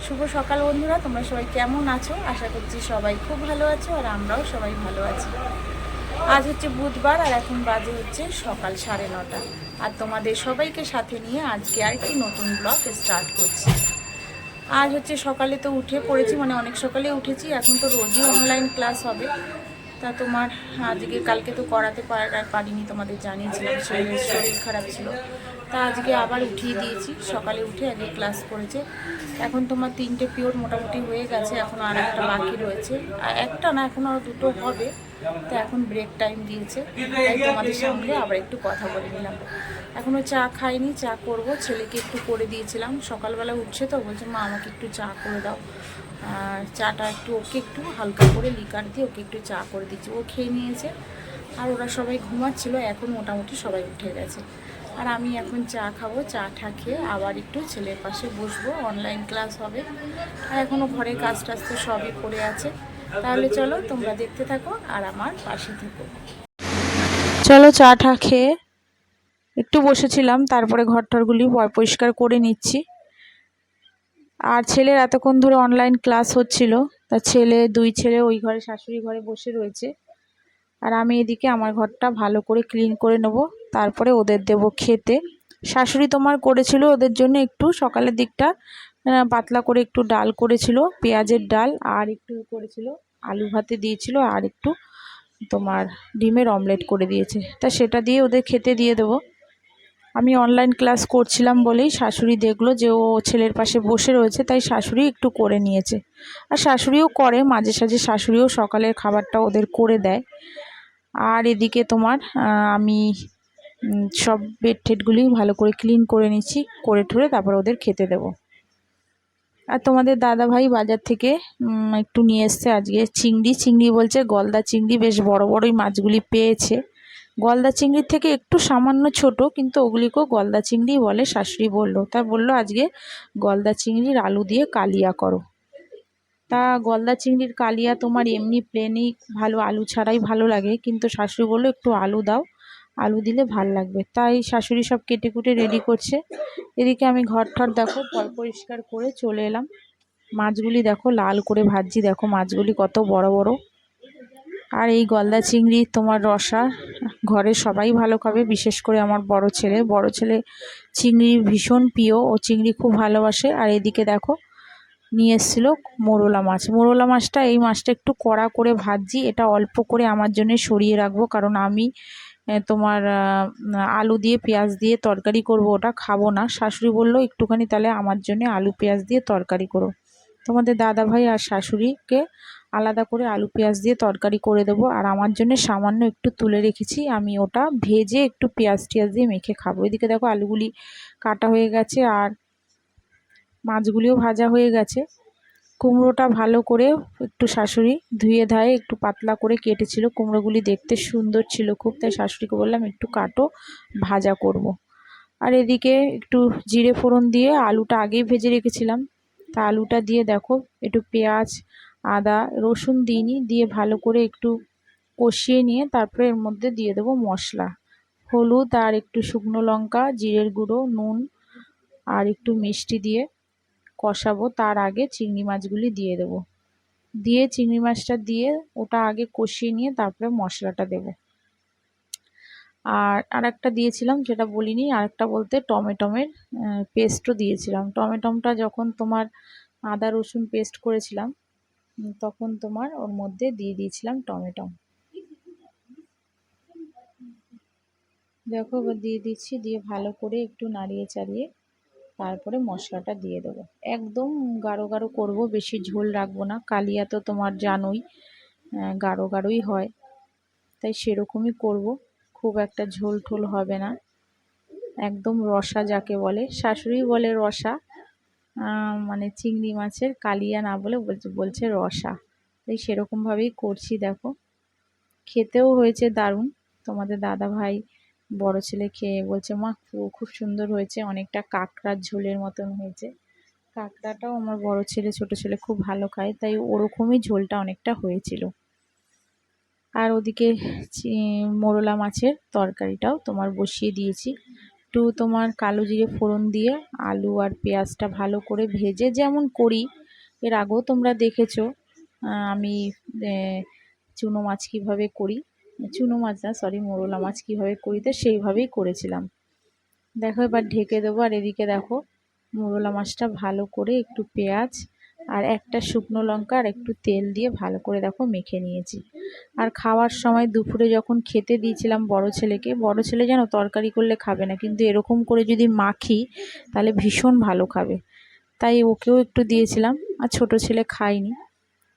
শুভ সকাল বন্ধুরা, তোমরা সবাই কেমন আছো? আশা করছি সবাই খুব ভালো আছো আর আমরাও সবাই ভালো আছি। আজ হচ্ছে বুধবার আর এখন বাজে হচ্ছে সকাল 9:30। আর তোমাদের সবাইকে সাথে নিয়ে আজকে আরেকটি নতুন ব্লগ স্টার্ট করছি। আজ হচ্ছে সকালে তো উঠে পড়েছি, মানে অনেক সকালে উঠেছি। এখন তো রোজই অনলাইন ক্লাস হবে। তা তোমার আজকে কালকে তো করাতে পারিনি, তোমাদের জানিয়েছিলাম শরীর খারাপ ছিল। তা আজকে আবার উঠিয়ে দিয়েছি, সকালে উঠে আগে ক্লাস করেছে। এখন তোমার 3টে পিরিয়ড মোটামুটি হয়ে গেছে, এখন আর একটা বাকি রয়েছে। আর একটা না, এখন আর 2টো হবে। তো এখন ব্রেক টাইম দিয়েছে, তাই তোমাদের সঙ্গে আবার একটু কথা বলে নিলাম। এখনও চা খাইনি, চা করব। ছেলেকে একটু করে দিয়েছিলাম, সকালবেলা উঠছে তো বলছে মা আমাকে একটু চা করে দাও। চাটা একটু ওকে একটু হালকা করে লিকার দিয়ে ওকে একটু চা করে দিচ্ছি। ও খেয়ে নিয়েছে আর ওরা সবাই ঘুমাচ্ছিল, এখন মোটামুটি সবাই উঠে গেছে। আর আমি এখন চা খাবো, চাটা খেয়ে আবার একটু ছেলের পাশে বসবো, অনলাইন ক্লাস হবে। আর এখনও ঘরের কাজ টাজ তো সবই পড়ে আছে। তাহলে চলো তোমরা দেখতে থাকো আর আমার পাশে থেকো। চলো চাটা খেয়ে একটু বসেছিলাম, তারপরে ঘরটরগুলি পরিষ্কার করে নিচ্ছি। আর ছেলের এতক্ষণ ধরে অনলাইন ক্লাস হচ্ছিল, তা দুই ছেলে ওই ঘরে শাশুড়ি ঘরে বসে রয়েছে। আর আমি এদিকে আমার ঘরটা ভালো করে ক্লিন করে নেব, তারপরে ওদের দেব খেতে। শাশুড়ি তোমার করেছিল ওদের জন্য একটু সকালের দিকটা পাতলা করে একটু ডাল করেছিল, পেঁয়াজের ডাল, আর একটু করেছিল আলু ভাতে দিয়েছিল, আর একটু তোমার ডিমের অমলেট করে দিয়েছে। তা সেটা দিয়ে ওদের খেতে দিয়ে দেবো। আমি অনলাইন ক্লাস করছিলাম বলেই শাশুড়ি দেখলো যে ও ছেলের পাশে বসে রয়েছে, তাই শাশুড়ি একটু করে নিয়েছে। আর শাশুড়িও করে মাঝে সাঝে, শাশুড়িও সকালের খাবারটা ওদের করে দেয়। আর এদিকে তোমার আমি সব বেড টেডগুলি ভালো করে ক্লিন করে নিচ্ছি, করে ঠুরে তারপর ওদের খেতে দেব। আর তোমাদের দাদা ভাই বাজার থেকে একটু নিয়ে এসছে আজকে চিংড়ি বলছে, গলদা চিংড়ি, বেশ বড় বড়ই মাছগুলি পেয়েছে। গলদা চিংড়ির থেকে একটু সামান্য ছোট, কিন্তু ওগুলিকেও গলদা চিংড়ি বলে, শাশুড়ি বললো। তা বললো আজকে গলদা চিংড়ির আলু দিয়ে কালিয়া করো। তা গলদা চিংড়ির কালিয়া তোমার এমনি প্লেনই ভালো, আলু ছাড়াই ভালো লাগে, কিন্তু শাশুড়ি বললো একটু আলু দাও, আলু দিলে ভাল লাগবে। তাই শাশুড়ি সব কেটে কুটে রেডি করছে। এদিকে আমি ঘর ঠর দেখো পরিষ্কার করে চলে এলাম। মাছগুলি দেখো লাল করে ভাজছি, দেখো মাছগুলি কত বড় বড়। আর এই গলদা চিংড়ি তোমার রসা ঘরে সবাই ভালো খাবে, বিশেষ করে আমার বড় ছেলে চিংড়ি ভীষণ প্রিয়, ও চিংড়ি খুব ভালোবাসে। আর এদিকে দেখো নিয়ে এসেছিলো মোরলা মাছটা, এই মাছটা একটু কড়া করে ভাজছি। এটা অল্প করে আমার জন্য সরিয়ে রাখবো, কারণ আমি তোমার আলু দিয়ে পেঁয়াজ দিয়ে তরকারি করব, ওটা খাবো না। শাশুড়ি বললো একটুখানি তাহলে আমার জন্য আলু পেঁয়াজ দিয়ে তরকারি করো। তোমাদের দাদা ভাই আর শাশুড়িকে আলাদা করে আলু পেঁয়াজ দিয়ে তরকারি করে দেবো, আর আমার জন্য সামান্য একটু তুলে রেখেছি, আমি ওটা ভেজে একটু পেঁয়াজ টিয়াজ দিয়ে মেখে খাবো। এদিকে দেখো আলুগুলি কাটা হয়ে গেছে আর মাছগুলিও ভাজা হয়ে গেছে। কুমড়োটা ভালো করে একটু শাশুড়ি ধুয়ে ধায়ে একটু পাতলা করে কেটেছিল, কুমড়োগুলি দেখতে সুন্দর ছিল খুব, তাই শাশুড়িকে বললাম একটু কাটো, ভাজা করব। আর এদিকে একটু জিরে ফোড়ন দিয়ে আলুটা আগেই ভেজে রেখেছিলাম, তা আলুটা দিয়ে দেখো একটু পেঁয়াজ আদা রসুন দিইনি, দিয়ে ভালো করে একটু কষিয়ে নিয়ে তারপরে এর মধ্যে দিয়ে দেবো মশলা, হলুদ আর একটু শুকনো লঙ্কা, জিরের গুঁড়ো, নুন আর একটু মিষ্টি দিয়ে কষাবো। তার আগে চিংড়ি মাছগুলি দিয়ে দেবো, দিয়ে চিংড়ি মাছটা দিয়ে ওটা আগে কষিয়ে নিয়ে তারপরে মশলাটা দেব। আর আরেকটা দিয়েছিলাম যেটা বলিনি, আরেকটা বলতে টমেটোমের পেস্টও দিয়েছিলাম। টমেটোমটা যখন তোমার আদা রসুন পেস্ট করেছিলাম, তখন তোমার ওর মধ্যে দিয়ে দিয়েছিলাম টমেটো। দেখো এবার দিয়ে দিচ্ছি, দিয়ে ভালো করে একটু নাড়িয়ে চাড়িয়ে তারপরে মশলাটা দিয়ে দেবো। একদম গাঢ় গাঢ় করবো, বেশি ঝোল রাখবো না, কালিয়া তো তোমার জানোই গাঢ় গাঢ়ই হয়, তাই সেরকমই করব, খুব একটা ঝোল ঠোল হবে না, একদম রসা যাকে বলে, শাশুড়ি বলে রসা, মানে চিংড়ি মাছের কালিয়া না বলে বলছে রসা, তাই সেরকমভাবেই করছি। দেখো খেতেও হয়েছে দারুণ। তোমাদের দাদা ভাই বড় ছেলে খেয়ে বলছে মা খুব সুন্দর হয়েছে, অনেকটা কাঁকড়ার ঝোলের মতন হয়েছে। কাঁকড়াটাও আমার বড় ছেলে ছোট ছেলে খুব ভালো খায়, তাই ওরকমই ঝোলটা অনেকটা হয়েছিল। আর ওদিকে মোরলা মাছের তরকারিটাও তোমার বসিয়ে দিয়েছি, একটু তোমার কালো জিরে ফোড়ন দিয়ে আলু আর পেঁয়াজটা ভালো করে ভেজে যেমন করি, এর আগেও তোমরা দেখেছো আমি চুনো মাছ কীভাবে করি, চুনো মাছ না সরি মোরলা মাছ কীভাবে করি, তো সেইভাবেই করেছিলাম। দেখো এবার ঢেকে দেবো। আর এদিকে দেখো মোরলা মাছটা ভালো করে একটু পেঁয়াজ আর একটা শুকনো লঙ্কা আর একটু তেল দিয়ে ভালো করে দেখো মেখে নিয়েছি। আর খাওয়ার সময় দুপুরে যখন খেতে দিয়েছিলাম বড় ছেলেকে, বড় ছেলে যেন তরকারি করলে খাবে না, কিন্তু এরকম করে যদি মাখি তাহলে ভীষণ ভালো খাবে, তাই ওকেও একটু দিয়েছিলাম। আর ছোট ছেলে খায়নি।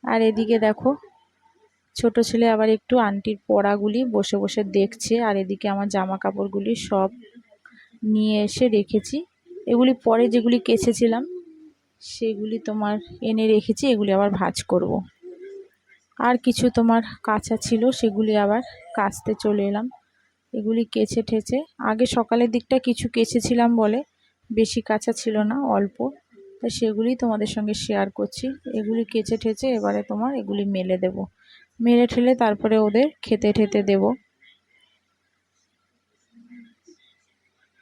আর এদিকে দেখো ছোট ছেলে আবার একটু আন্টির পড়াগুলি বসে বসে দেখছে। আর এদিকে আমার জামা কাপড়গুলি সব নিয়ে এসে রেখেছি, এগুলি পরে যেগুলি কেচেছিলাম সেগুলি তোমার এনে রেখেছি, এগুলি আবার ভাঁজ করব। আর কিছু তোমার কাঁচা ছিল সেগুলি আবার কাচতে চলে এলাম। এগুলি কেচে ঠেচে আগে সকালের দিকটা কিছু কেচেছিলাম বলে বেশি কাঁচা ছিল না, অল্প, তাই সেগুলি তোমাদের সঙ্গে শেয়ার করছি। এগুলি কেচে ঠেচে এবারে তোমার এগুলি মেলে দেব, মেলে ঠেলে তারপরে ওদের খেতে ঠেতে দেব।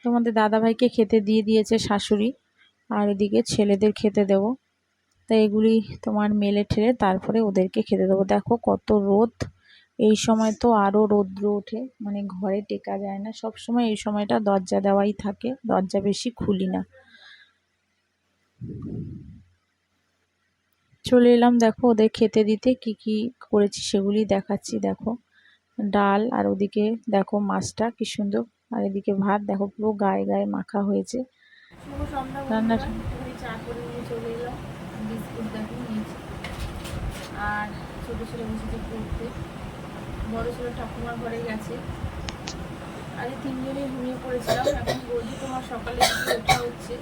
তোমাদের দাদাভাইকে খেতে দিয়ে দিয়েছে শাশুড়ি, আর এদিকে ছেলেদের খেতে দেব। তাই এগুলি তোমার মেলে ঠেলে তারপরে ওদেরকে খেতে দেবো। দেখো কত রোদ, এই সময় তো আরও রৌদ্র ওঠে, মানে ঘরে টেকা যায় না। সব সময় এই সময়টা দরজা দেওয়াই থাকে, দরজা বেশি খুলি না। চলে এলাম দেখো ওদের খেতে দিতে, কি কি করেছি সেগুলি দেখাচ্ছি। দেখো ডাল, আর ওদিকে দেখো মাছটা কি সুন্দর, আর এদিকে ভাত দেখো পুরো গায়ে গায়ে মাখা হয়েছে। রান্না চা করে নিয়ে চলে এলাম, বিস্কুট দেখো নিয়েছি। আর ছোটো ছেলে বসেছে পড়তে, বড়ো ছেলে ঠাকুমার ঘরে গেছে। আগে তিনজনেই ঘুমিয়ে পড়েছিলাম, এখন রোজই তোমার সকালে ওঠা হচ্ছে,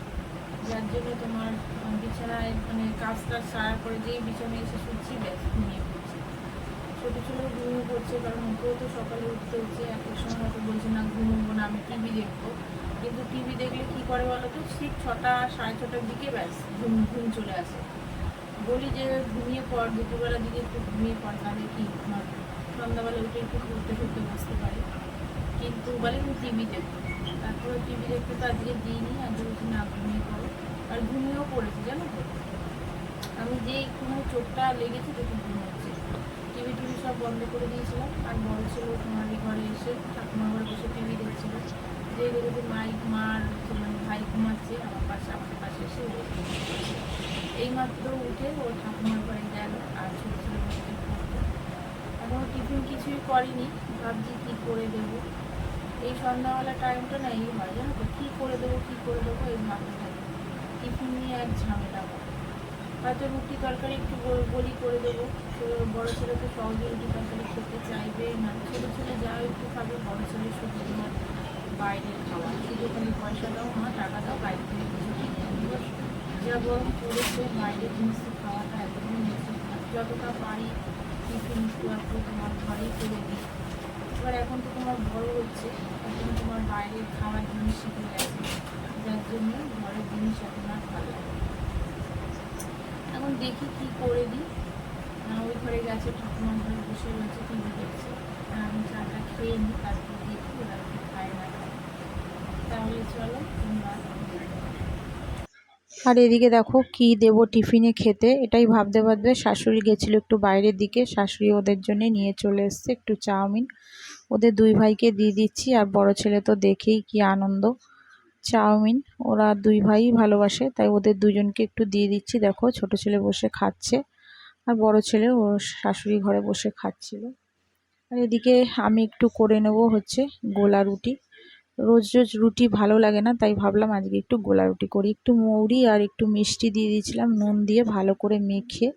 যার জন্য তোমার বিছানায় মানে কাজ টাজ সারা করে যেই বিছানায় এসে শুচ্ছি ব্যাস ঘুমিয়ে পড়ছি। ছোটো ছেলেও ঘুমিয়ে পড়ছে, কারণ ওকেও তো সকালে উঠতে হচ্ছে। এক সময় হয়তো বলছে না ঘুমবো না, আমি টিভি দেখবো, কিন্তু টিভি দেখলে কী করে বলো তো, ঠিক 6টা সাড়ে 6টার দিকে ব্যাস ঘুম ঘুম চলে আসে। বলি যে ঘুমিয়ে পড়, দুপুরবেলার দিকে একটু ঘুমিয়ে পড়, তাহলে কি তোমার সন্ধ্যাবেলা উঠে একটু ঘুরতে ঘুরতে বসতে পারে, কিন্তু বলে আমি টিভি দেখবো। তারপরে টিভি দেখতে তো আজকে দিইনি, আজকে বলছি না ঘুমিয়ে পড়ো। আর ঘুমিয়েও পড়েছি জানো তো, আমি যে একটুখানি চোখটা লেগেছে দেখে ঘুমোচ্ছে। টিভি টিভি সব বন্ধ করে দিয়েছিলাম। আর বড় ছিল তোমার ঘরে এসে ঠাকুমার ঘরে বসে টিভি দেখছিল, যে দেখেছে মার মানে ভাই ঘুমাচ্ছে আমার পাশে, আমাদের পাশে এসে এইমাত্র উঠে ও ঠাকুমার ঘরে গেল। আর ছোট ছিল বসে পড়তো, এখন টিফিন কিছুই করিনি, ভাবছি কী করে দেবো। এই সন্ধ্যাবেলা টাইমটা না এই হয় জানো তো, কী করে দেবো এই ভাবতে থাকে। টিফিন নিয়ে এক ঝামেলা হয়, হয়তো রুটি তরকারি একটু বলি করে দেবো। বড়ো ছেলে তো সহজে রুটি তরকারি খেতে চাইবে না, ছোটো ছেলে যাও একটু খাবে, বড়ো ছেলে শুধু তোমার বাইরের খাওয়া, শুধু খালি পয়সা দাও মা, টাকা দাও, বাইরে থেকে কিছু কিনে আনবো। যা গরম পড়েছে বাইরের জিনিস খাওয়াটা একদমই নিষেধ, যতটা পারি টিফিন একটু তোমার ঘরেই করে দিই। এবার এখন তো তোমার বড় হচ্ছে, এখন তোমার বাইরের খাওয়ার জিনিস শিখে গেছে, যার জন্য ঘরের জিনিস এখন আর ভালো লাগে। এখন দেখি কি করে দিই। ওই ঘরে গেছে, ঠাকুমার ঘরে বসে রয়েছে, টিভি দেখছে, আর আমি চাটা খেয়ে নিই, তারপর দেখি ওরা কি খায় না খায়। তাহলে চলো তোমরা। আর এদিকে দেখো কি দেবো টিফিনে খেতে, এটাই ভাবতে ভাবতে শাশুড়ি গেছিলো একটু বাইরের দিকে, শাশুড়ি ওদের জন্য নিয়ে চলে এসছে একটু চাউমিন, ওদের দুই ভাইকে দিয়ে দিচ্ছি। আর বড় ছেলে তো দেখেই কি আনন্দ, চাউমিন ওরা দুই ভাই ভালোবাসে, তাই ওদের দুজনকে একটু দিয়ে দিচ্ছি। দেখো ছোট ছেলে বসে খাচ্ছে, আর বড় ছেলে ওর শাশুড়ি ঘরে বসে খাচ্ছিল। আর এদিকে আমি একটু করে নেব হচ্ছে গোলা রুটি, রোজ রোজ রুটি ভালো লাগে না, তাই ভাবলাম আজকে একটু গোলা রুটি করি। একটু মৌরি আর একটু মিষ্টি দিয়ে দিয়েছিলাম, নুন দিয়ে ভালো করে মেখে,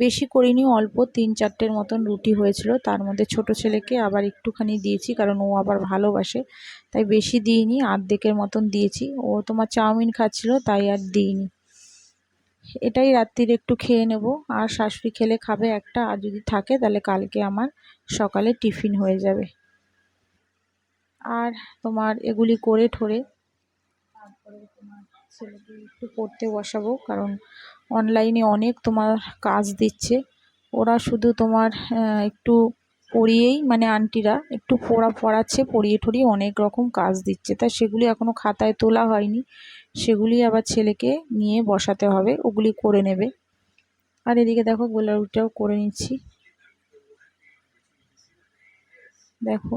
বেশি করিনি, অল্প 3-4টের মতন রুটি হয়েছিল। তার মধ্যে ছোট ছেলেকে আবার একটুখানি দিয়েছি, কারণ ও আবার ভালোবাসে, তাই বেশি দিইনি, আর্ধেকের মতন দিয়েছি। ও তোমার চাউমিন খাচ্ছিল তাই আর দিইনি। এটাই রাত্রির একটু খেয়ে নেব, আর শাশুড়ি খেলে খাবে একটা, আর যদি থাকে তাহলে কালকে আমার সকালে টিফিন হয়ে যাবে। আর তোমার এগুলি করে ঠোরে তারপরে তোমার ছেলেকে একটু পড়তে বসাবো, কারণ অনলাইনে অনেক তোমার কাজ দিচ্ছে, ওরা শুধু তোমার একটু পড়িয়েই মানে আন্টিরা একটু পড়াচ্ছে, পড়িয়ে ঠড়িয়ে অনেক রকম কাজ দিচ্ছে, তা সেগুলি এখনও খাতায় তোলা হয়নি, সেগুলি আবার ছেলেকে নিয়ে বসাতে হবে, ওগুলি করে নেবে। আর এদিকে দেখো গোলা রুটিটাও করে নিচ্ছি। দেখো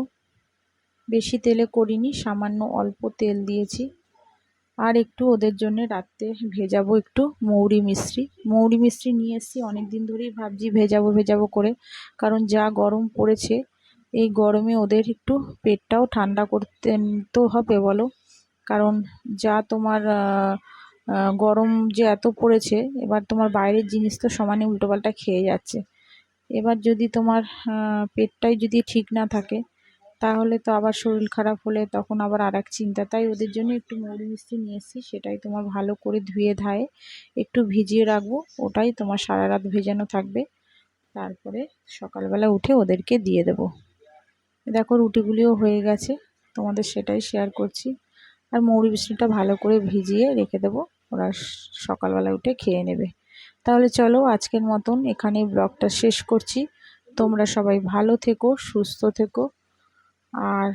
বেশি তেলে করিনি, সামান্য অল্প তেল দিয়েছি। আর একটু ওদের জন্য রাত্রে ভেজাবো একটু মৌরি মিষ্টি নিয়ে এসেছি, অনেক দিন ধরেই ভাবছি ভেজাবো করে, কারণ যা গরম পড়েছে এই গরমে ওদের একটু পেটটাও ঠান্ডা করতে তো হবে বলো, কারণ যা তোমার গরম যে এত পড়েছে, এবার তোমার বাইরের জিনিস তো সমানে উল্টোপাল্টা খেয়ে যাচ্ছে। এবার যদি তোমার পেটটাই যদি ঠিক না থাকে, তাহলে তো আবার শরীর খারাপ হলে তখন আবার আর এক চিন্তা। তাই ওদের জন্য একটু মৌরি মিষ্টি নিয়ে এসেছি, সেটাই তোমার ভালো করে ধুয়ে ধায়ে একটু ভিজিয়ে রাখবো, ওটাই তোমার সারা রাত ভেজানো থাকবে, তারপরে সকালবেলা উঠে ওদেরকে দিয়ে দেব। দেখো রুটিগুলিও হয়ে গেছে, তোমাদের সেটাই শেয়ার করছি। আর মৌরি মিষ্টিটা ভালো করে ভিজিয়ে রেখে দেবো, ওরা সকালবেলা উঠে খেয়ে নেবে। তাহলে চলো আজকের মতন এখানেই ব্লগটা শেষ করছি। তোমরা সবাই ভালো থেকো, সুস্থ থেকো। আর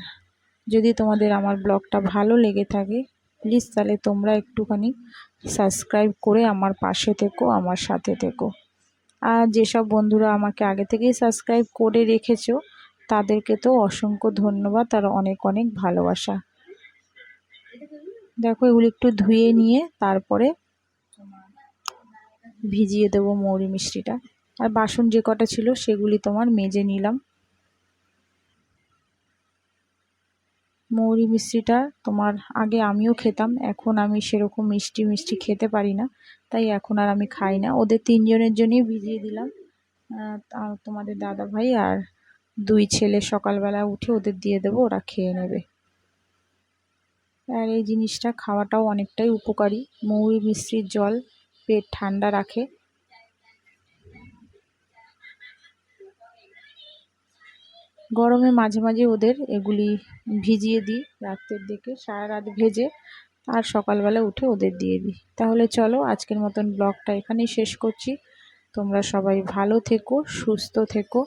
যদি তোমাদের আমার ব্লগটা ভালো লেগে থাকে, প্লিজ তাহলে তোমরা একটুখানি সাবস্ক্রাইব করে আমার পাশে থেকো, আমার সাথে থেকো। আর যেসব বন্ধুরা আমাকে আগে থেকেই সাবস্ক্রাইব করে রেখেছো, তাদেরকে তো অসংখ্য ধন্যবাদ আর অনেক অনেক ভালোবাসা। দেখো এগুলো একটু ধুয়ে নিয়ে তারপরে ভিজিয়ে দেবো মৌরি মিষ্টিটা। আর বাসন যে কটা ছিল সেগুলি তোমার মেজে নিলাম। মৌরি মিষ্টিটা তোমার আগে আমিও খেতাম, এখন আমি সেরকম মিষ্টি খেতে পারি না, তাই এখন আর আমি খাই না। ওদের তিনজনের জন্যই ভিজিয়ে দিলাম, তোমাদের দাদা ভাই আর দুই ছেলে সকালবেলা উঠে ওদের দিয়ে দেবো, ওরা খেয়ে নেবে। আর এই জিনিসটা খাওয়াটাও অনেকটাই উপকারী, মৌরি মিষ্টির জল পেট ঠান্ডা রাখে। গরমে মাঝে মাঝে ওদের এগুলি ভিজিয়ে দিই রাত্রের দিকে, সারা রাত ভেজে আর সকালবেলা উঠে ওদের দিয়ে দিই। তাহলে চলো আজকের মতন ব্লগটা এখানেই শেষ করছি। তোমরা সবাই ভালো থেকো, সুস্থ থেকো,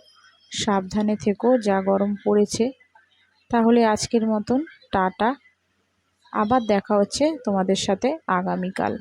সাবধানে থেকো, যা গরম পড়েছে। তাহলে আজকের মতন টাটা, আবার দেখা হচ্ছে তোমাদের সাথে আগামীকাল।